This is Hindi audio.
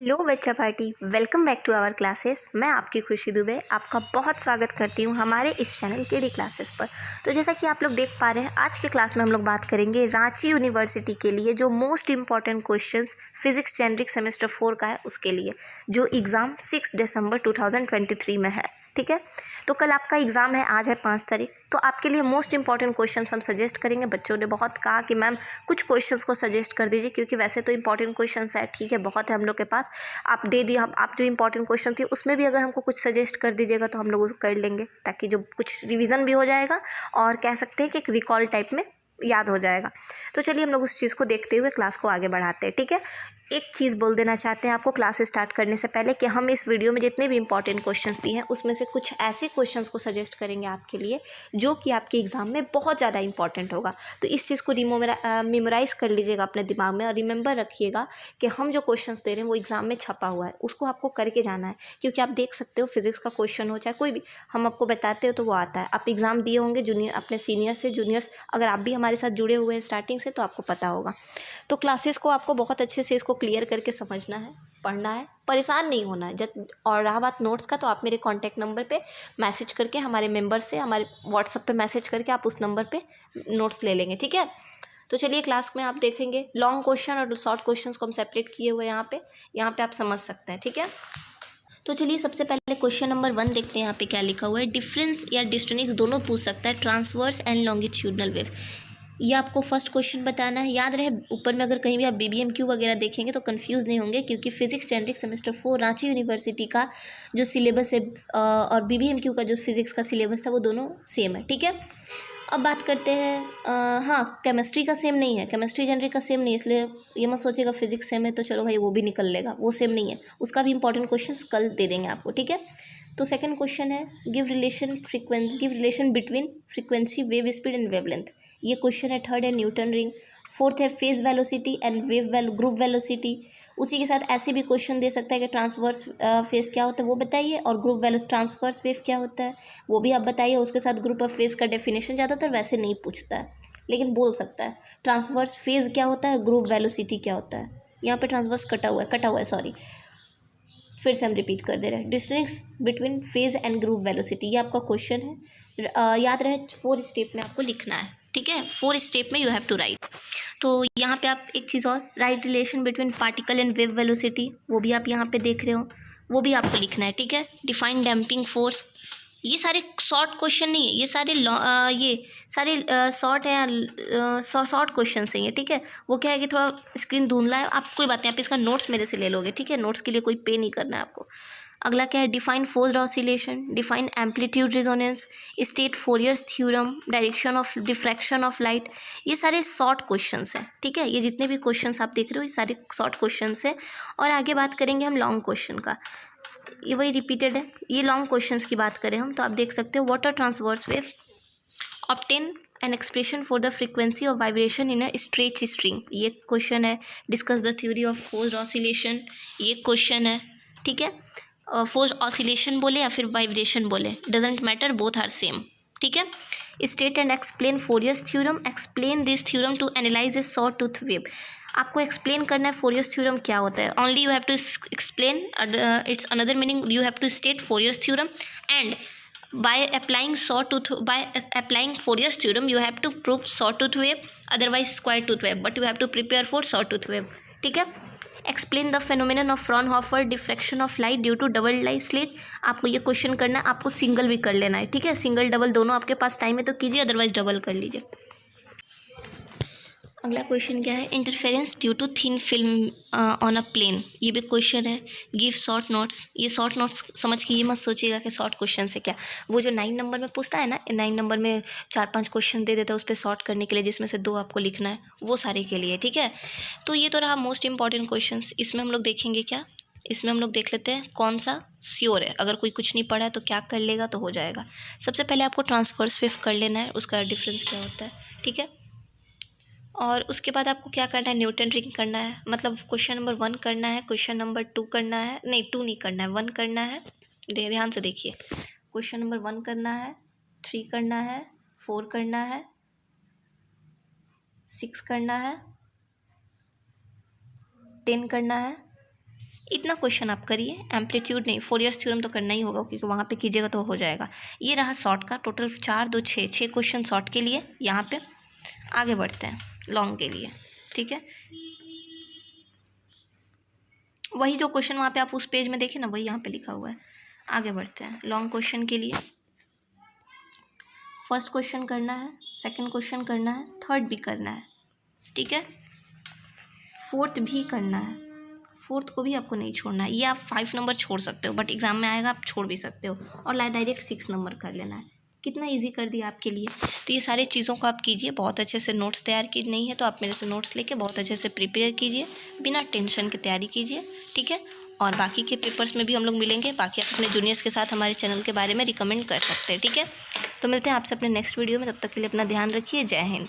हेलो बच्चा party, welcome back to our classes. मैं आपकी खुशी दुबे आपका बहुत स्वागत करती हूँ हमारे इस चैनल के डी क्लासेस पर। तो जैसा कि आप लोग देख पा रहे हैं, आज के क्लास में हम लोग बात करेंगे रांची यूनिवर्सिटी के लिए जो most important questions physics generic semester 4 का है, उसके लिए जो एग्ज़ाम 6 दिसंबर 2023 में है। ठीक है, तो कल आपका एग्ज़ाम है, आज है 5 तारीख। तो आपके लिए मोस्ट इंपॉर्टेंट क्वेश्चंस हम सजेस्ट करेंगे। बच्चों ने बहुत कहा कि मैम कुछ क्वेश्चंस को सजेस्ट कर दीजिए, क्योंकि वैसे तो इंपॉर्टेंट क्वेश्चंस है, ठीक है, बहुत है हम लोग के पास। आप दे दिए, हम आप जो इंपॉर्टेंट क्वेश्चन थी उसमें भी अगर हमको कुछ सजेस्ट कर दीजिएगा तो हम लोग उसको कर लेंगे, ताकि जो कुछ रिवीजन भी हो जाएगा और कह सकते हैं कि एक रिकॉल टाइप में याद हो जाएगा। तो चलिए हम लोग उस चीज़ को देखते हुए क्लास को आगे बढ़ाते हैं। ठीक है, एक चीज़ बोल देना चाहते हैं आपको क्लास स्टार्ट करने से पहले कि हम इस वीडियो में जितने भी इंपॉर्टेंट क्वेश्चंस दिए हैं उसमें से कुछ ऐसे क्वेश्चंस को सजेस्ट करेंगे आपके लिए जो कि आपके एग्ज़ाम में बहुत ज़्यादा इंपॉर्टेंट होगा। तो इस चीज़ को मेमोराइज़ कर लीजिएगा अपने दिमाग में और रिमेंबर रखिएगा कि हम जो क्वेश्चंस दे रहे हैं वो एग्ज़ाम में छपा हुआ है, उसको आपको करके जाना है। क्योंकि आप देख सकते हो फिजिक्स का क्वेश्चन हो चाहे कोई भी, हम आपको बताते हो तो वो आता है। आप एग्ज़ाम दिए होंगे जूनियर अपने सीनियर से, जूनियर्स अगर आप भी हमारे साथ जुड़े हुए हैं स्टार्टिंग से तो आपको पता होगा। तो क्लासेस को आपको बहुत अच्छे से इसको क्लियर करके समझना है, पढ़ना है, परेशान नहीं होना है। जब और रहा बात नोट्स का, तो आप मेरे कॉन्टैक्ट नंबर पे मैसेज करके, हमारे मेंबर से हमारे व्हाट्सएप पे मैसेज करके आप उस नंबर पे नोट्स ले लेंगे। ठीक है, तो चलिए क्लास में आप देखेंगे लॉन्ग क्वेश्चन और शॉर्ट क्वेश्चन को हम सेपरेट किए हुए हैं यहाँ पे आप समझ सकते हैं। ठीक है, तो चलिए सबसे पहले क्वेश्चन नंबर 1 देखते हैं। यहाँ पे क्या लिखा हुआ है, डिफरेंस या डिस्टेंस दोनों पूछ सकता है, ट्रांसवर्स एंड लॉन्गिट्यूडनल वेव। ये आपको फर्स्ट क्वेश्चन बताना है। याद रहे, ऊपर में अगर कहीं भी आप BBMQ वगैरह देखेंगे तो कंफ्यूज नहीं होंगे, क्योंकि physics generic semester 4 Ranchi university का जो सिलेबस है और BBMQ का जो फिजिक्स का सिलेबस था वो दोनों सेम है। ठीक है, अब बात करते हैं हाँ, केमिस्ट्री का सेम नहीं है, केमिस्ट्री जेनरिक का सेम नहीं है, इसलिए ये मत सोचिएगा फिजिक्स सेम है तो चलो भाई वो भी निकल लेगा, वो सेम नहीं है। उसका भी इंपॉर्टेंट क्वेश्चंस कल दे देंगे आपको। ठीक है, तो सेकंड क्वेश्चन है, give relation between frequency, wave speed and wavelength. ये क्वेश्चन है। थर्ड है न्यूटन रिंग। फोर्थ है phase velocity and group velocity. उसी के साथ ऐसे भी क्वेश्चन दे सकता है कि ट्रांसवर्स फेज क्या होता है वो बताइए, और ट्रांसवर्स वेव क्या होता है वो भी आप बताइए। उसके साथ ग्रुप ऑफ फेज का डेफिनेशन ज़्यादातर वैसे नहीं पूछता है, लेकिन बोल सकता है ट्रांसवर्स फेज क्या होता है, ग्रुप वेलोसिटी क्या होता है। यहाँ पे ट्रांसवर्स कटा हुआ है सॉरी, फिर से हम रिपीट कर दे रहे हैं, distance between phase and group velocity. ये आपका क्वेश्चन है। याद रहे 4 स्टेप में आपको लिखना है। ठीक है, 4 स्टेप में यू हैव टू राइट। तो यहाँ पे आप एक चीज़ और, right relation between particle and wave velocity, वो भी आप यहाँ पे देख रहे हो, वो भी आपको लिखना है। ठीक है, डिफाइन डैम्पिंग फोर्स। ये सारे शॉर्ट क्वेश्चन नहीं है, ये सारे शॉर्ट है, शॉर्ट क्वेश्चन हैं ये। ठीक है, वो क्या है कि थोड़ा स्क्रीन धुंधला है, आप कोई बात नहीं, आप इसका नोट्स मेरे से ले लोगे। ठीक है, नोट्स के लिए कोई पे नहीं करना है आपको। अगला क्या है, define forced oscillation, define amplitude resonance, state Fourier's theorem, direction of diffraction of light. ये सारे शॉर्ट क्वेश्चंस हैं। ठीक है, ये जितने भी क्वेश्चंस आप देख रहे हो ये सारे शॉर्ट क्वेश्चंस हैं। और आगे बात करेंगे हम लॉन्ग क्वेश्चन का, ये वही रिपीटेड है। ये लॉन्ग क्वेश्चंस की बात करें हम तो आप देख सकते हो, water transverse wave, obtain an expression for the frequency of vibration in a stretch string. ये क्वेश्चन है। Discuss the theory of forced oscillation, ये क्वेश्चन है। ठीक है, फोर्स्ड ऑसिलेशन बोले या फिर वाइब्रेशन बोले, doesn't matter, both are same. ठीक है, state and explain Fourier's theorem, explain this theorem to analyze a saw tooth wave. आपको एक्सप्लेन करना है फोरियर्स थ्योरम क्या होता है। Only you have to explain, it's another meaning, you have to state Fourier's theorem and by applying Fourier's theorem you have to prove sawtooth wave, otherwise square tooth wave, but you have to prepare for sawtooth wave. ठीक है, explain the phenomenon of Fraunhofer diffraction of light due to double light slit. आपको ये क्वेश्चन करना है, आपको सिंगल भी कर लेना है। ठीक है, सिंगल डबल दोनों आपके पास टाइम है तो कीजिए, अदरवाइज डबल कर लीजिए। अगला क्वेश्चन क्या है, interference due to thin film on a plane. ये भी क्वेश्चन है। Give short notes. ये शॉर्ट नोट्स समझ के ये मत सोचिएगा कि शॉर्ट क्वेश्चन से क्या, वो जो 9 नंबर में पूछता है ना, 9 नंबर में 4-5 क्वेश्चन दे देता है उस पर शॉर्ट करने के लिए, जिसमें से 2 आपको लिखना है, वो सारे के लिए। ठीक है, तो ये तो रहा मोस्ट इंपॉर्टेंट क्वेश्चन। इसमें हम लोग देखेंगे क्या, इसमें हम लोग देख लेते हैं कौन सा श्योर है। अगर कोई कुछ नहीं पढ़ा है तो क्या कर लेगा तो हो जाएगा। सबसे पहले आपको ट्रांसवर्स वेव कर लेना है, उसका डिफरेंस क्या होता है। ठीक है, और उसके बाद आपको क्या करना है, न्यूटन रिंग करना है, मतलब क्वेश्चन नंबर 1 करना है, क्वेश्चन नंबर 2 करना है, नहीं 2 नहीं करना है, 1 करना है। ध्यान से देखिए, क्वेश्चन नंबर 1 करना है, 3 करना है, 4 करना है, 6 करना है, 10 करना है, इतना क्वेश्चन आप करिए, एम्पलीट्यूड नहीं, फोरियर्स थ्योरम तो करना ही होगा क्योंकि वहाँ पे कीजिएगा तो हो जाएगा। ये रहा शॉर्ट का, टोटल 4 2 6 क्वेश्चन शॉर्ट के लिए यहाँ पे। आगे बढ़ते हैं लॉन्ग के लिए, ठीक है। वही जो क्वेश्चन वहाँ पे आप उस पेज में देखें ना, वही यहाँ पे लिखा हुआ है। आगे बढ़ते हैं लॉन्ग क्वेश्चन के लिए। फर्स्ट क्वेश्चन करना है, सेकंड क्वेश्चन करना है, थर्ड भी करना है, ठीक है। फोर्थ भी करना है, फोर्थ को भी आपको नहीं छोड़ना है। ये आप 5 नंबर छोड़ सकते हो, बट एग्जाम में आएगा आप छोड़ भी सकते हो, और डायरेक्ट 6 नंबर कर लेना है। कितना इजी कर दिया आपके लिए। तो ये सारी चीज़ों को आप कीजिए, बहुत अच्छे से नोट्स तैयार की नहीं है तो आप मेरे से नोट्स लेके बहुत अच्छे से प्रिपेयर कीजिए, बिना टेंशन के तैयारी कीजिए, ठीक है। और बाकी के पेपर्स में भी हम लोग मिलेंगे। बाकी आप अपने जूनियर्स के साथ हमारे चैनल के बारे में रिकमेंड कर सकते हैं, ठीक है। तो मिलते हैं आपसे अपने नेक्स्ट वीडियो में, तब तक के लिए अपना ध्यान रखिए। जय हिंद।